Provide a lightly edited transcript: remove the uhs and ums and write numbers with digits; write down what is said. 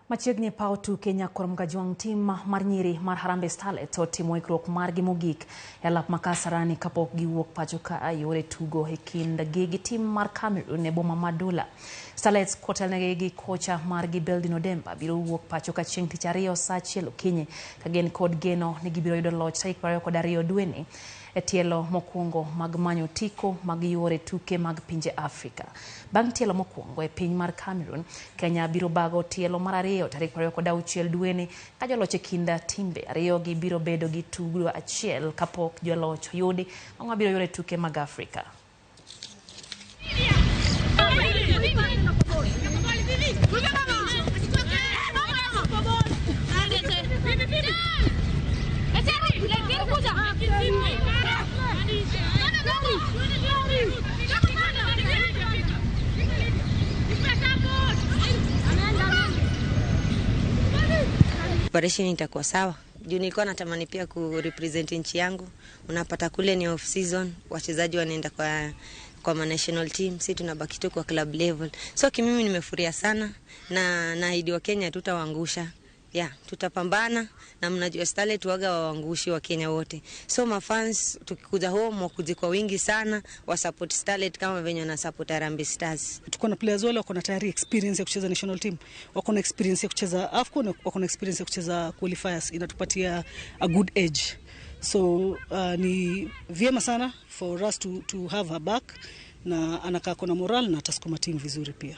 Machiegni pao Jokenya koromga jwang tim mar nyiri mar Harambee Starlets otimo ikruok margi mogik e lap makasarani kapok giwuok pacho ka yore tugo e kindgi gi tim mar Cameroon e boma ma Dula. Starlets kotelnegi gi kocha margi Beldino Demba biro wuok pacho ka chieng' tich ariyo saa 1 okinyi ka gin kod geno ni gibiro yudo loch tarik 22 dweni e tielo mokwongo mag manyo tiko mag yore tuke mag pinje Afrika. Bang' tielo mokwongo e piny mar Cameroon, Kenya biro bago tielo mar ariyo tarik 26 dweni ka joloch e kinda timbe ariyo gi biro bedo gi tugo achiel kapok joloch yudi ma biro yore tuke mag Afrika. Operation itakuwa sawa. Juu nilikuwa natamani pia kurepresent nchi yangu. Unapata kule ni off season, wachezaji wanaenda kwa national team, sisi tunabaki tu kwa club level. So mimi nimefuria sana na naahidi wa Kenya tutawaangusha. Tutapambana na mnajua Starlet waga waangushi wa Kenya wote. So mafans tukikuja home wakuje kwa wingi sana wa support Starlet kama venye na support Harambee Stars. Tuko na players wale wako na tayari experience ya kucheza national team, wako na experience ya kucheza AFCON, wako na experience ya kucheza qualifiers, inatupatia a good edge. So ni vyema sana for us to have her back, na anakaa kuna moral na atasukuma team vizuri pia.